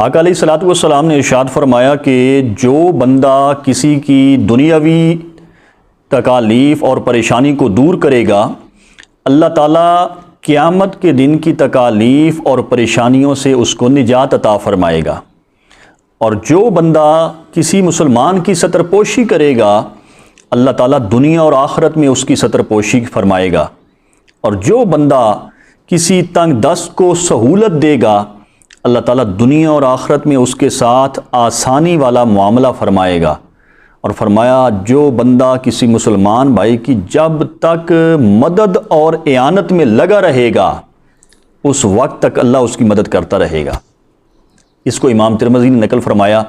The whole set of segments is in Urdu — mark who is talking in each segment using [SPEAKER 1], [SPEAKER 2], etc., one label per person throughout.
[SPEAKER 1] آقا علیہ الصلوۃ والسلام نے ارشاد فرمایا کہ جو بندہ کسی کی دنیاوی تکالیف اور پریشانی کو دور کرے گا، اللہ تعالیٰ قیامت کے دن کی تکالیف اور پریشانیوں سے اس کو نجات عطا فرمائے گا۔ اور جو بندہ کسی مسلمان کی ستر پوشی کرے گا، اللہ تعالیٰ دنیا اور آخرت میں اس کی ستر پوشی فرمائے گا۔ اور جو بندہ کسی تنگ دست کو سہولت دے گا، اللہ تعالیٰ دنیا اور آخرت میں اس کے ساتھ آسانی والا معاملہ فرمائے گا۔ اور فرمایا جو بندہ کسی مسلمان بھائی کی جب تک مدد اور اعانت میں لگا رہے گا، اس وقت تک اللہ اس کی مدد کرتا رہے گا۔ اس کو امام ترمذی نے نقل فرمایا۔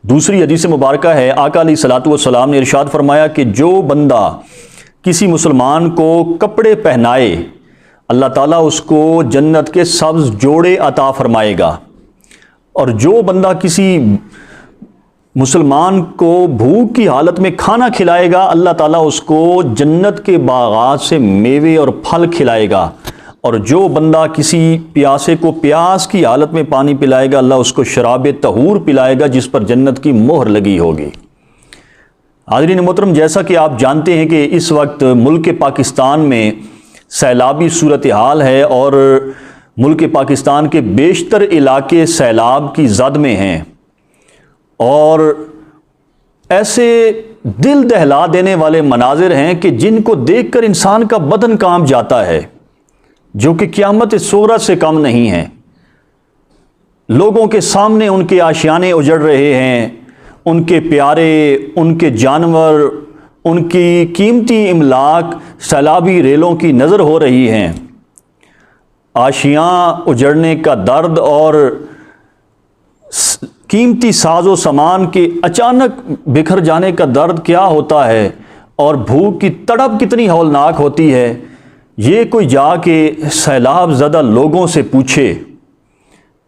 [SPEAKER 1] دوسری حدیث مبارکہ ہے، آقا علیہ الصلوۃ والسلام نے ارشاد فرمایا کہ جو بندہ کسی مسلمان کو کپڑے پہنائے، اللہ تعالیٰ اس کو جنت کے سبز جوڑے عطا فرمائے گا۔ اور جو بندہ کسی مسلمان کو بھوک کی حالت میں کھانا کھلائے گا، اللہ تعالیٰ اس کو جنت کے باغات سے میوے اور پھل کھلائے گا۔ اور جو بندہ کسی پیاسے کو پیاس کی حالت میں پانی پلائے گا، اللہ اس کو شراب طہور پلائے گا جس پر جنت کی مہر لگی ہوگی۔ حاضرین محترم، جیسا کہ آپ جانتے ہیں کہ اس وقت ملک پاکستان میں سیلابی صورتحال ہے اور ملک پاکستان کے بیشتر علاقے سیلاب کی زد میں ہیں، اور ایسے دل دہلا دینے والے مناظر ہیں کہ جن کو دیکھ کر انسان کا بدن کانپ جاتا ہے، جو کہ قیامت صغریٰ سے کم نہیں ہیں۔ لوگوں کے سامنے ان کے آشیانے اجڑ رہے ہیں، ان کے پیارے، ان کے جانور، ان کی قیمتی املاک سیلابی ریلوں کی نظر ہو رہی ہیں۔ آشیاں اجڑنے کا درد اور قیمتی ساز و سامان کے اچانک بکھر جانے کا درد کیا ہوتا ہے، اور بھوک کی تڑپ کتنی ہولناک ہوتی ہے، یہ کوئی جا کے سیلاب زدہ لوگوں سے پوچھے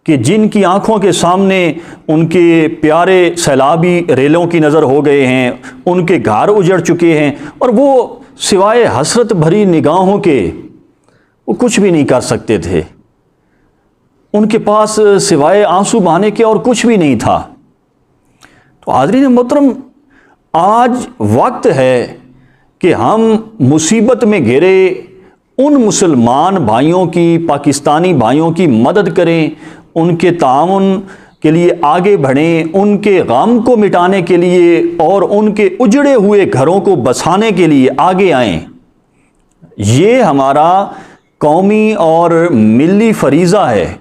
[SPEAKER 1] کہ جن کی آنکھوں کے سامنے ان کے پیارے سیلابی ریلوں کی نظر ہو گئے ہیں، ان کے گھر اجڑ چکے ہیں، اور وہ سوائے حسرت بھری نگاہوں کے وہ کچھ بھی نہیں کر سکتے تھے۔ ان کے پاس سوائے آنسو بہانے کے اور کچھ بھی نہیں تھا۔ تو حاضرین محترم، آج وقت ہے کہ ہم مصیبت میں گھرے ان مسلمان بھائیوں کی، پاکستانی بھائیوں کی مدد کریں، ان کے تعاون کے لیے آگے بڑھیں، ان کے غم کو مٹانے کے لیے اور ان کے اجڑے ہوئے گھروں کو بسانے کے لیے آگے آئیں۔ یہ ہمارا قومی اور ملی فریضہ ہے،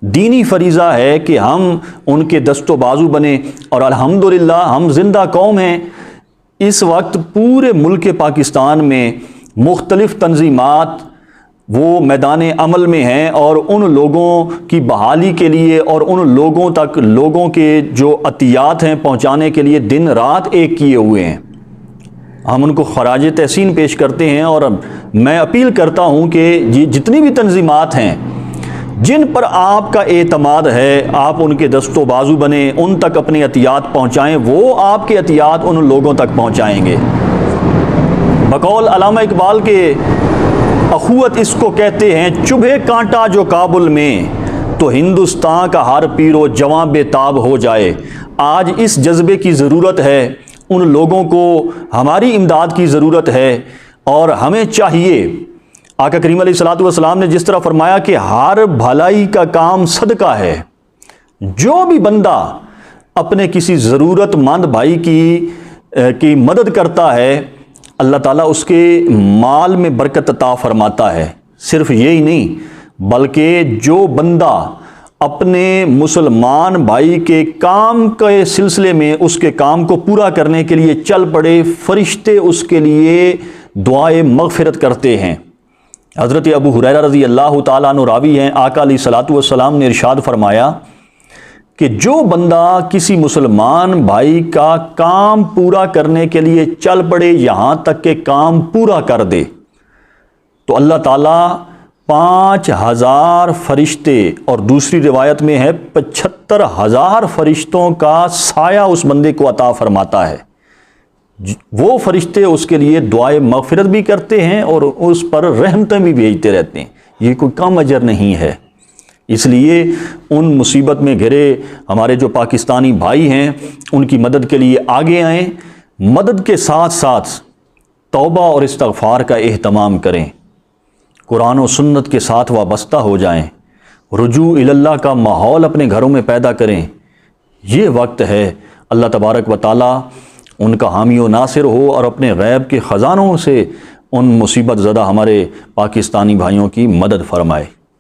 [SPEAKER 1] دینی فریضہ ہے کہ ہم ان کے دست و بازو بنیں۔ اور الحمدللہ ہم زندہ قوم ہیں۔ اس وقت پورے ملک پاکستان میں مختلف تنظیمات وہ میدان عمل میں ہیں، اور ان لوگوں کی بحالی کے لیے اور ان لوگوں تک لوگوں کے جو عطیات ہیں پہنچانے کے لیے دن رات ایک کیے ہوئے ہیں۔ ہم ان کو خراج تحسین پیش کرتے ہیں، اور میں اپیل کرتا ہوں کہ جتنی بھی تنظیمات ہیں جن پر آپ کا اعتماد ہے، آپ ان کے دست و بازو بنیں، ان تک اپنی عطیات پہنچائیں، وہ آپ کے عطیات ان لوگوں تک پہنچائیں گے۔ بقول علامہ اقبال کے اخوت اس کو کہتے ہیں، چبھے کانٹا جو کابل میں تو ہندوستان کا ہر پیر و جواں بے تاب ہو جائے۔ آج اس جذبے کی ضرورت ہے، ان لوگوں کو ہماری امداد کی ضرورت ہے، اور ہمیں چاہیے، آقا کریم علیہ الصلوۃ والسلام نے جس طرح فرمایا کہ ہر بھلائی کا کام صدقہ ہے، جو بھی بندہ اپنے کسی ضرورت مند بھائی کی مدد کرتا ہے، اللہ تعالیٰ اس کے مال میں برکت عطا فرماتا ہے۔ صرف یہی نہیں، بلکہ جو بندہ اپنے مسلمان بھائی کے کام کے سلسلے میں اس کے کام کو پورا کرنے کے لیے چل پڑے، فرشتے اس کے لیے دعائے مغفرت کرتے ہیں۔ حضرت ابو ہریرہ رضی اللہ تعالیٰ عنہ راوی ہیں، آقا علیہ الصلوۃ والسلام نے ارشاد فرمایا کہ جو بندہ کسی مسلمان بھائی کا کام پورا کرنے کے لیے چل پڑے یہاں تک کہ کام پورا کر دے، تو اللہ تعالیٰ 5000 فرشتے، اور دوسری روایت میں ہے 75,000 فرشتوں کا سایہ اس بندے کو عطا فرماتا ہے۔ وہ فرشتے اس کے لیے دعائے مغفرت بھی کرتے ہیں اور اس پر رحمتیں بھی بھیجتے رہتے ہیں۔ یہ کوئی کم اجر نہیں ہے۔ اس لیے ان مصیبت میں گھرے ہمارے جو پاکستانی بھائی ہیں ان کی مدد کے لیے آگے آئیں، مدد کے ساتھ ساتھ توبہ اور استغفار کا اہتمام کریں، قرآن و سنت کے ساتھ وابستہ ہو جائیں، رجوع اللہ کا ماحول اپنے گھروں میں پیدا کریں۔ یہ وقت ہے اللہ تبارک و تعالی ان کا حامی و ناصر ہو اور اپنے غیب کے خزانوں سے ان مصیبت زدہ ہمارے پاکستانی بھائیوں کی مدد فرمائے۔